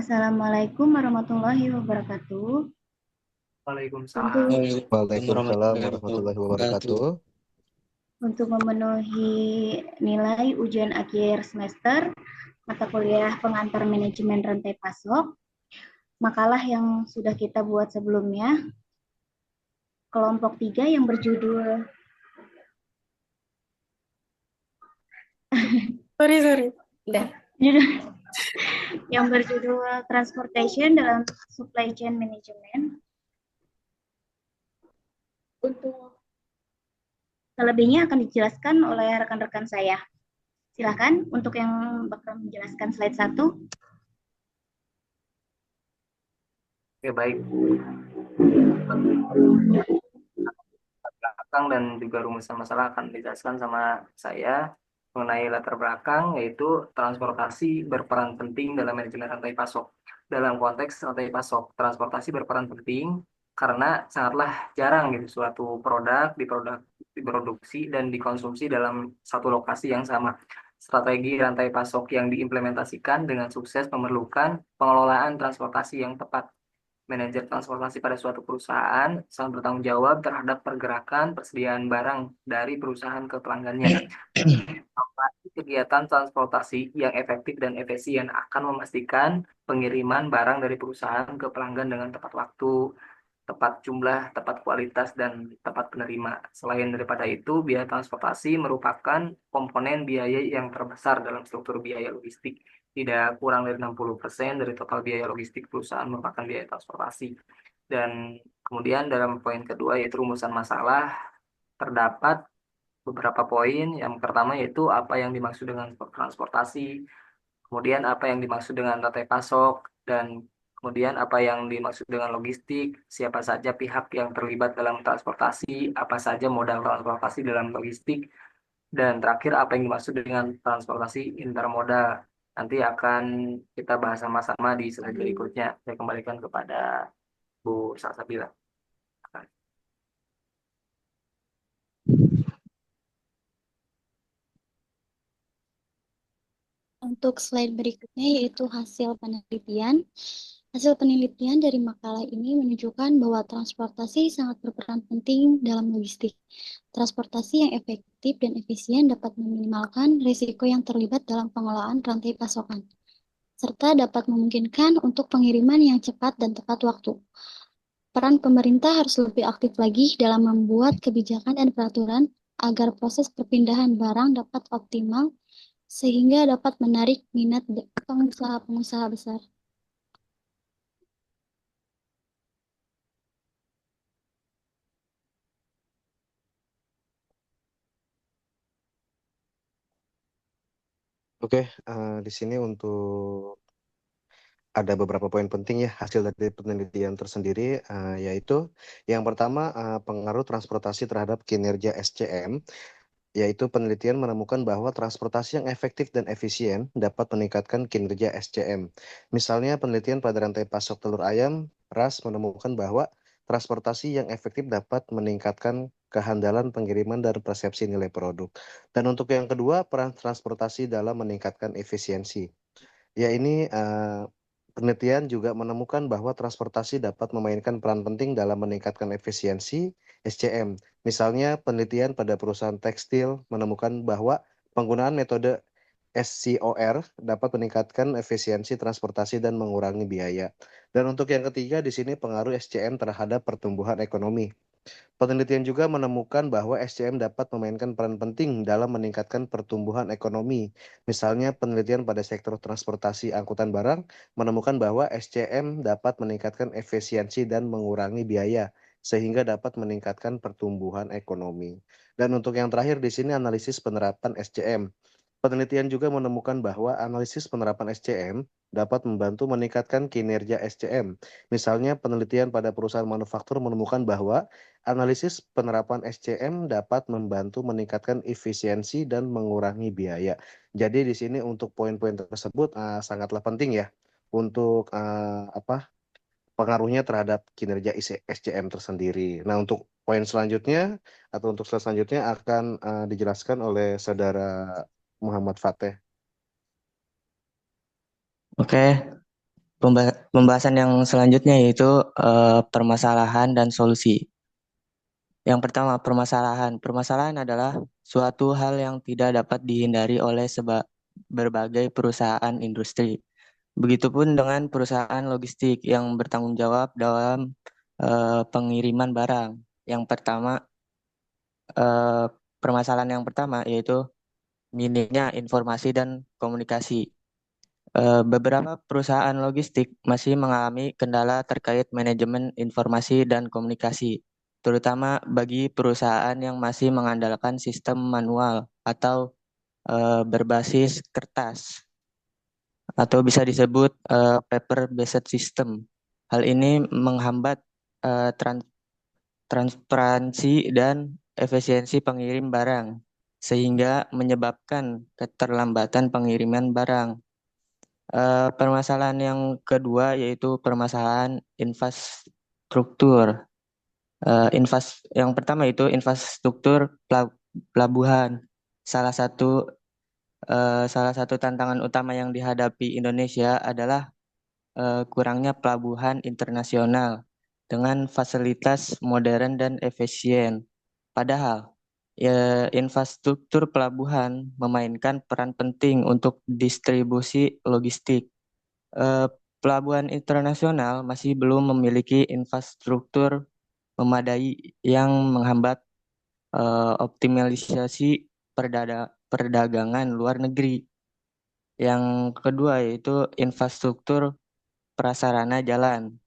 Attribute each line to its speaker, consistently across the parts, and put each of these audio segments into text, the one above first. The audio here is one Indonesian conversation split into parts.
Speaker 1: Assalamualaikum warahmatullahi wabarakatuh.
Speaker 2: Waalaikumsalam.
Speaker 1: Untuk
Speaker 3: Waalaikumsalam
Speaker 2: Warahmatullahi
Speaker 3: warahmatullahi
Speaker 2: wabarakatuh.
Speaker 3: wabarakatuh.
Speaker 1: untuk memenuhi nilai ujian akhir semester mata kuliah pengantar manajemen rantai pasok, makalah yang sudah kita buat sebelumnya, kelompok 3 yang berjudul
Speaker 4: Sorry. Udah.
Speaker 1: yang berjudul Transportation dalam Supply Chain Management. Untuk selebihnya akan dijelaskan oleh rekan-rekan saya. Silakan untuk yang bakal menjelaskan slide 1.
Speaker 2: Oke, baik. Belakang dan juga rumusan masalah akan dijelaskan sama saya mengenai latar belakang, yaitu transportasi berperan penting dalam manajemen rantai pasok. Dalam konteks rantai pasok, transportasi berperan penting karena sangatlah jarang gitu suatu diproduksi dan dikonsumsi dalam satu lokasi yang sama. Strategi rantai pasok yang diimplementasikan dengan sukses memerlukan pengelolaan transportasi yang tepat. Manajer transportasi pada suatu perusahaan sangat bertanggung jawab terhadap pergerakan persediaan barang dari perusahaan ke pelanggannya. Kegiatan transportasi yang efektif dan efisien akan memastikan pengiriman barang dari perusahaan ke pelanggan dengan tepat waktu, tepat jumlah, tepat kualitas, dan tepat penerima. Selain daripada itu, biaya transportasi merupakan komponen biaya yang terbesar dalam struktur biaya logistik. Tidak kurang dari 60% dari total biaya logistik perusahaan merupakan biaya transportasi. Dan kemudian dalam poin kedua yaitu rumusan masalah, terdapat beberapa poin. Yang pertama yaitu apa yang dimaksud dengan transportasi, kemudian apa yang dimaksud dengan rantai pasok, dan kemudian apa yang dimaksud dengan logistik, siapa saja pihak yang terlibat dalam transportasi, apa saja modal transportasi dalam logistik, dan terakhir apa yang dimaksud dengan transportasi intermodal. Nanti akan kita bahas sama-sama di slide berikutnya. Saya kembalikan kepada Bu Salsabila.
Speaker 4: Untuk slide berikutnya yaitu hasil penelitian. Hasil penelitian dari makalah ini menunjukkan bahwa transportasi sangat berperan penting dalam logistik. Transportasi yang efektif dan efisien dapat meminimalkan risiko yang terlibat dalam pengelolaan rantai pasokan, serta dapat memungkinkan untuk pengiriman yang cepat dan tepat waktu. Peran pemerintah harus lebih aktif lagi dalam membuat kebijakan dan peraturan agar proses perpindahan barang dapat optimal sehingga dapat menarik minat pengusaha-pengusaha besar.
Speaker 3: Oke, di sini untuk ada beberapa poin penting ya hasil dari penelitian tersendiri, yaitu yang pertama pengaruh transportasi terhadap kinerja SCM, yaitu penelitian menemukan bahwa transportasi yang efektif dan efisien dapat meningkatkan kinerja SCM. Misalnya penelitian pada rantai pasok telur ayam, RAS menemukan bahwa transportasi yang efektif dapat meningkatkan kehandalan pengiriman dan persepsi nilai produk. Dan untuk yang kedua, peran transportasi dalam meningkatkan efisiensi. Ya ini penelitian juga menemukan bahwa transportasi dapat memainkan peran penting dalam meningkatkan efisiensi SCM. Misalnya penelitian pada perusahaan tekstil menemukan bahwa penggunaan metode SCOR dapat meningkatkan efisiensi transportasi dan mengurangi biaya. Dan untuk yang ketiga di sini pengaruh SCM terhadap pertumbuhan ekonomi. Penelitian juga menemukan bahwa SCM dapat memainkan peran penting dalam meningkatkan pertumbuhan ekonomi. Misalnya, penelitian pada sektor transportasi angkutan barang menemukan bahwa SCM dapat meningkatkan efisiensi dan mengurangi biaya, sehingga dapat meningkatkan pertumbuhan ekonomi. Dan untuk yang terakhir di sini analisis penerapan SCM. Penelitian juga menemukan bahwa analisis penerapan SCM dapat membantu meningkatkan kinerja SCM. Misalnya, penelitian pada perusahaan manufaktur menemukan bahwa analisis penerapan SCM dapat membantu meningkatkan efisiensi dan mengurangi biaya. Jadi di sini untuk poin-poin tersebut sangatlah penting ya untuk pengaruhnya terhadap kinerja SCM tersendiri. Nah, untuk poin selanjutnya atau untuk slide selanjutnya akan dijelaskan oleh Saudara Muhammad Fateh.
Speaker 5: Oke, Pembahasan yang selanjutnya yaitu permasalahan dan solusi. Yang pertama, permasalahan. Permasalahan adalah suatu hal yang tidak dapat dihindari oleh berbagai perusahaan industri. Begitupun dengan perusahaan logistik yang bertanggung jawab dalam pengiriman barang. Yang pertama, eh, permasalahan yang pertama yaitu minimnya informasi dan komunikasi. Beberapa perusahaan logistik masih mengalami kendala terkait manajemen informasi dan komunikasi, terutama bagi perusahaan yang masih mengandalkan sistem manual atau berbasis kertas, atau bisa disebut paper-based system. Hal ini menghambat eh, tran- transparansi dan efisiensi pengirim barang, sehingga menyebabkan keterlambatan pengiriman barang. Permasalahan yang kedua yaitu permasalahan infrastruktur. Yang pertama itu infrastruktur pelabuhan. Salah satu salah satu tantangan utama yang dihadapi Indonesia adalah kurangnya pelabuhan internasional dengan fasilitas modern dan efisien. Padahal infrastruktur pelabuhan memainkan peran penting untuk distribusi logistik. Eh, Pelabuhan internasional masih belum memiliki infrastruktur memadai yang menghambat optimalisasi perdagangan luar negeri. Yang kedua yaitu infrastruktur prasarana jalan.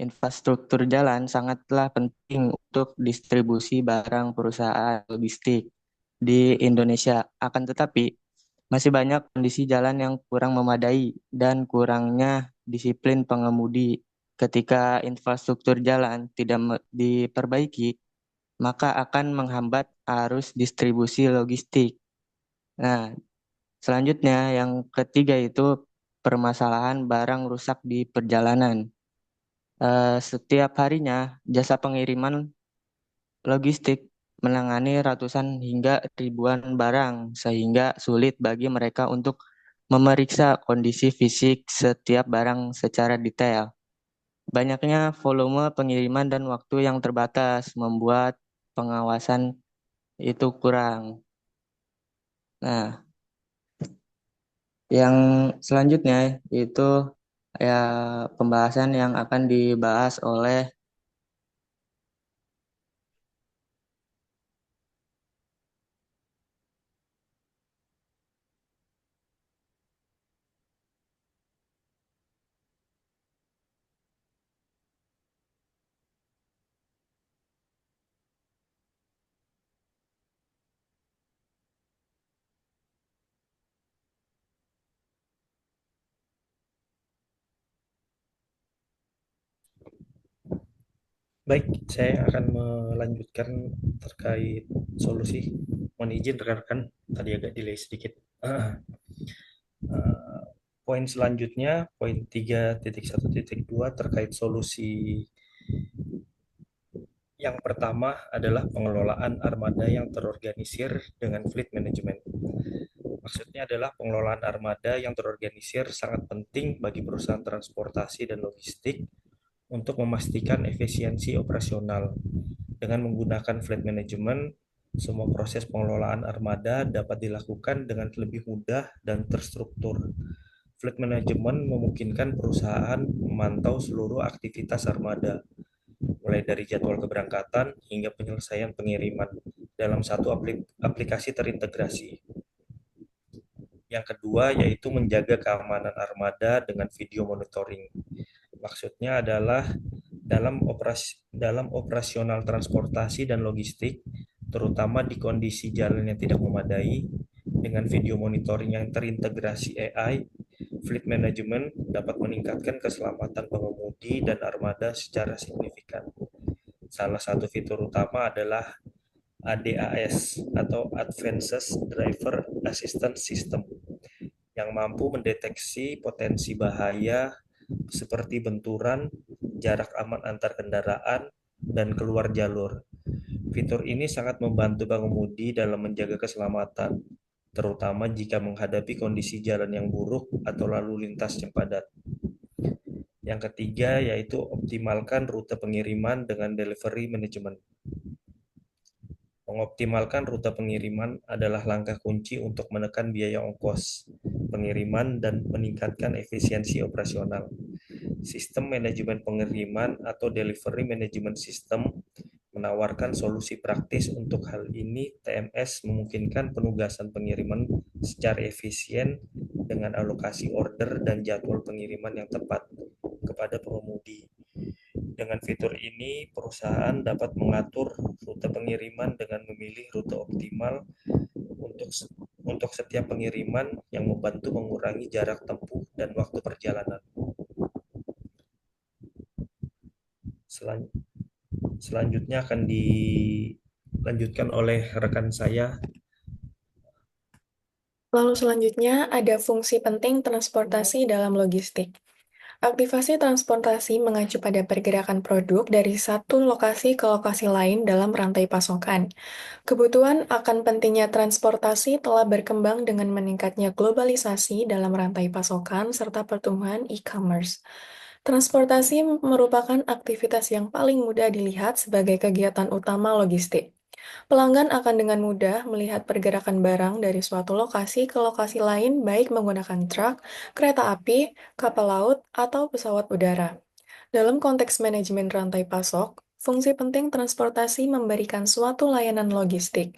Speaker 5: Infrastruktur jalan sangatlah penting untuk distribusi barang perusahaan logistik di Indonesia. Akan tetapi, masih banyak kondisi jalan yang kurang memadai dan kurangnya disiplin pengemudi. Ketika infrastruktur jalan tidak diperbaiki, maka akan menghambat arus distribusi logistik. Nah, selanjutnya yang ketiga itu permasalahan barang rusak di perjalanan. Setiap harinya jasa pengiriman logistik menangani ratusan hingga ribuan barang sehingga sulit bagi mereka untuk memeriksa kondisi fisik setiap barang secara detail. Banyaknya volume pengiriman dan waktu yang terbatas membuat pengawasan itu kurang. Nah, yang selanjutnya itu ya pembahasan yang akan dibahas oleh
Speaker 6: Baik, saya akan melanjutkan terkait solusi. Mohon izin rekan-rekan, tadi agak delay sedikit. Eh, Poin selanjutnya, poin 3.1.2 terkait solusi. Yang pertama adalah pengelolaan armada yang terorganisir dengan fleet management. Maksudnya adalah pengelolaan armada yang terorganisir sangat penting bagi perusahaan transportasi dan logistik untuk memastikan efisiensi operasional. Dengan menggunakan fleet management, semua proses pengelolaan armada dapat dilakukan dengan lebih mudah dan terstruktur. Fleet management memungkinkan perusahaan memantau seluruh aktivitas armada, mulai dari jadwal keberangkatan hingga penyelesaian pengiriman dalam satu aplikasi terintegrasi. Yang kedua yaitu menjaga keamanan armada dengan video monitoring. Maksudnya adalah dalam operasional transportasi dan logistik, terutama di kondisi jalan yang tidak memadai, dengan video monitoring yang terintegrasi AI, fleet management dapat meningkatkan keselamatan pengemudi dan armada secara signifikan. Salah satu fitur utama adalah ADAS atau Advanced Driver Assistance System yang mampu mendeteksi potensi bahaya seperti benturan, jarak aman antar kendaraan, dan keluar jalur. Fitur ini sangat membantu pengemudi dalam menjaga keselamatan, terutama jika menghadapi kondisi jalan yang buruk atau lalu lintas yang padat. Yang ketiga yaitu optimalkan rute pengiriman dengan delivery management. Mengoptimalkan rute pengiriman adalah langkah kunci untuk menekan biaya ongkos pengiriman dan meningkatkan efisiensi operasional. Sistem manajemen pengiriman atau delivery management system menawarkan solusi praktis untuk hal ini. TMS memungkinkan penugasan pengiriman secara efisien dengan alokasi order dan jadwal pengiriman yang tepat kepada pengemudi. Dengan fitur ini, perusahaan dapat mengatur rute pengiriman dengan memilih rute optimal untuk setiap pengiriman yang membantu mengurangi jarak tempuh dan waktu perjalanan. Selanjutnya akan dilanjutkan oleh rekan saya.
Speaker 7: Lalu selanjutnya ada fungsi penting transportasi dalam logistik. Aktivasi transportasi mengacu pada pergerakan produk dari satu lokasi ke lokasi lain dalam rantai pasokan. Kebutuhan akan pentingnya transportasi telah berkembang dengan meningkatnya globalisasi dalam rantai pasokan serta pertumbuhan e-commerce. Transportasi merupakan aktivitas yang paling mudah dilihat sebagai kegiatan utama logistik. Pelanggan akan dengan mudah melihat pergerakan barang dari suatu lokasi ke lokasi lain, baik menggunakan truk, kereta api, kapal laut, atau pesawat udara. Dalam konteks manajemen rantai pasok, fungsi penting transportasi memberikan suatu layanan logistik,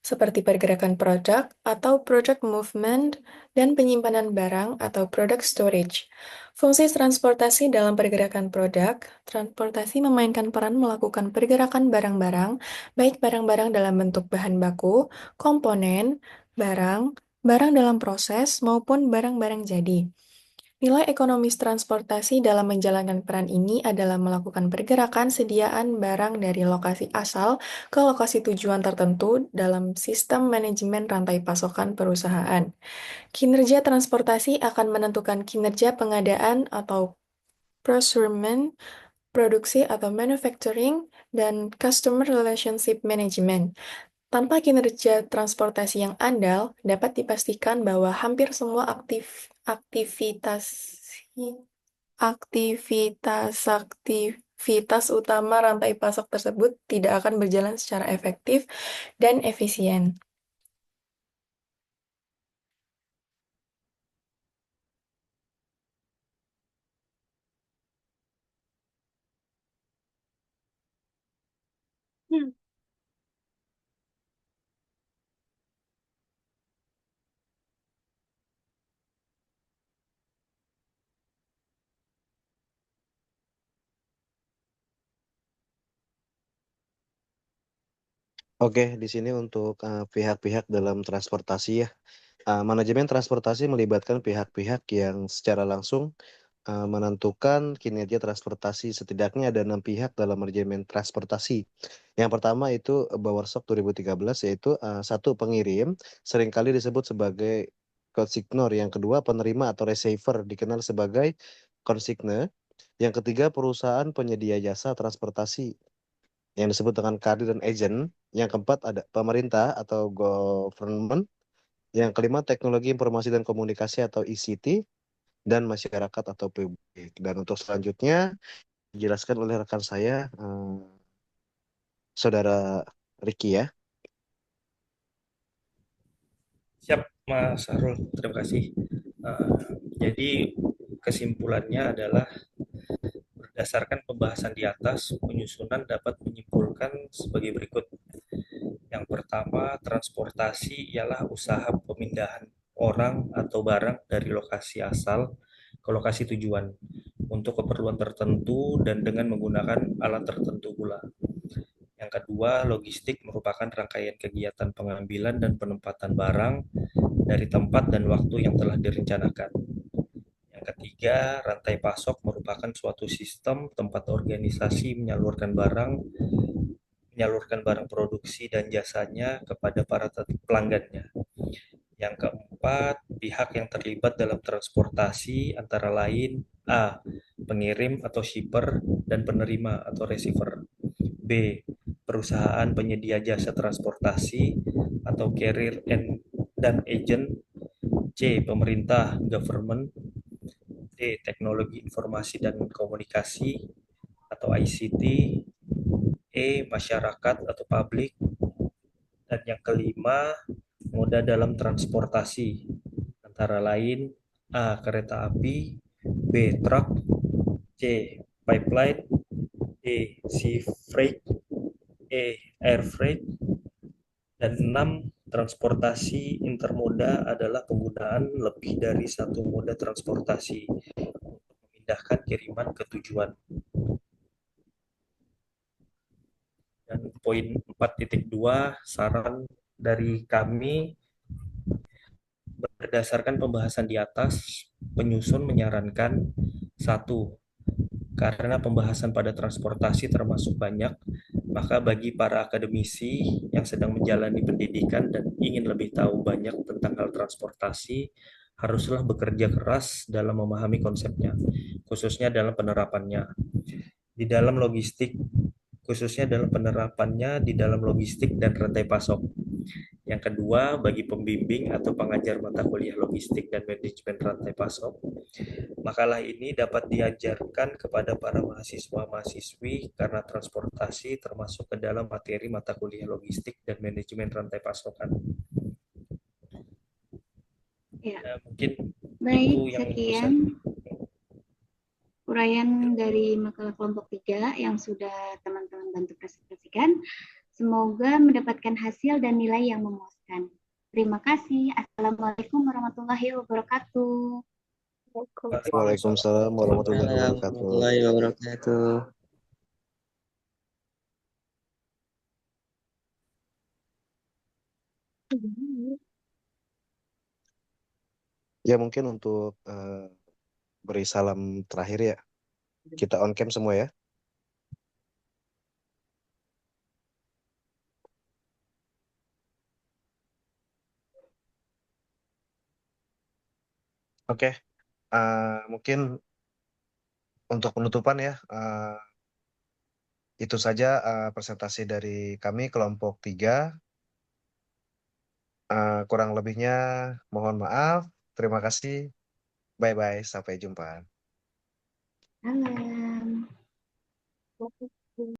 Speaker 7: seperti pergerakan produk atau product movement dan penyimpanan barang atau product storage. Fungsi transportasi dalam pergerakan produk, transportasi memainkan peran melakukan pergerakan barang-barang, baik barang-barang dalam bentuk bahan baku, komponen, barang, barang dalam proses, maupun barang-barang jadi. Nilai ekonomis transportasi dalam menjalankan peran ini adalah melakukan pergerakan sediaan barang dari lokasi asal ke lokasi tujuan tertentu dalam sistem manajemen rantai pasokan perusahaan. Kinerja transportasi akan menentukan kinerja pengadaan atau procurement, produksi atau manufacturing, dan customer relationship management. Tanpa kinerja transportasi yang andal, dapat dipastikan bahwa hampir semua aktivitas utama rantai pasok tersebut tidak akan berjalan secara efektif dan efisien.
Speaker 3: Oke, di sini untuk pihak-pihak dalam transportasi ya. Manajemen transportasi melibatkan pihak-pihak yang secara langsung menentukan kinerja transportasi. Setidaknya ada 6 pihak dalam manajemen transportasi. Yang pertama itu Bawarsop 2013, yaitu satu, pengirim, seringkali disebut sebagai konsignor. Yang kedua, penerima atau receiver, dikenal sebagai konsigne. Yang ketiga, perusahaan penyedia jasa transportasi yang disebut dengan carrier dan agent. Yang keempat, ada pemerintah atau government. Yang kelima, teknologi informasi dan komunikasi atau ICT, dan masyarakat atau publik. Dan untuk selanjutnya dijelaskan oleh rekan saya, Saudara Ricky ya.
Speaker 6: Siap, Mas Sarul. Terima kasih. Jadi kesimpulannya adalah berdasarkan pembahasan di atas, penyusunan dapat menyimpulkan sebagai berikut. Yang pertama, transportasi ialah usaha pemindahan orang atau barang dari lokasi asal ke lokasi tujuan untuk keperluan tertentu dan dengan menggunakan alat tertentu pula. Yang kedua, logistik merupakan rangkaian kegiatan pengambilan dan penempatan barang dari tempat dan waktu yang telah direncanakan. Yang ketiga, rantai pasok merupakan suatu sistem tempat organisasi menyalurkan barang produksi dan jasanya kepada para pelanggannya. Yang keempat, pihak yang terlibat dalam transportasi antara lain A. Pengirim atau shipper dan penerima atau receiver. B. Perusahaan penyedia jasa transportasi atau carrier dan agent. C. Pemerintah, government. D. Teknologi Informasi dan Komunikasi atau ICT. Masyarakat atau publik. Dan yang kelima, moda dalam transportasi, antara lain A. Kereta api, B. Truk, C. Pipeline, D. Sea freight, Air freight. Dan 6. Transportasi intermoda adalah penggunaan lebih dari satu moda transportasi untuk memindahkan kiriman ke tujuan. Dan poin 4.2, saran dari kami berdasarkan pembahasan di atas, penyusun menyarankan satu, karena pembahasan pada transportasi termasuk banyak, maka bagi para akademisi yang sedang menjalani pendidikan dan ingin lebih tahu banyak tentang hal transportasi, haruslah bekerja keras dalam memahami konsepnya, khususnya dalam penerapannya. Di dalam logistik, khususnya dalam penerapannya di dalam logistik dan rantai pasok. Yang kedua, bagi pembimbing atau pengajar mata kuliah logistik dan manajemen rantai pasok, makalah ini dapat diajarkan kepada para mahasiswa-mahasiswi karena transportasi termasuk ke dalam materi mata kuliah logistik dan manajemen rantai pasokan.
Speaker 1: Ya,
Speaker 6: Ya, mungkin
Speaker 1: baik,
Speaker 6: itu yang bisa.
Speaker 1: sekian uraian dari makalah kelompok 3 yang sudah teman-teman bantu presentasikan. Semoga mendapatkan hasil dan nilai yang memuaskan. Terima kasih. Assalamualaikum warahmatullahi wabarakatuh.
Speaker 3: Waalaikumsalam warahmatullahi
Speaker 5: Waalaikumsalam
Speaker 3: wabarakatuh.
Speaker 5: warahmatullahi wabarakatuh.
Speaker 3: Ya mungkin untuk beri salam terakhir ya. Kita on cam semua ya. Oke, mungkin untuk penutupan ya, itu saja presentasi dari kami kelompok 3. Kurang lebihnya mohon maaf. Terima kasih. Bye-bye. Sampai jumpa.
Speaker 1: Salam.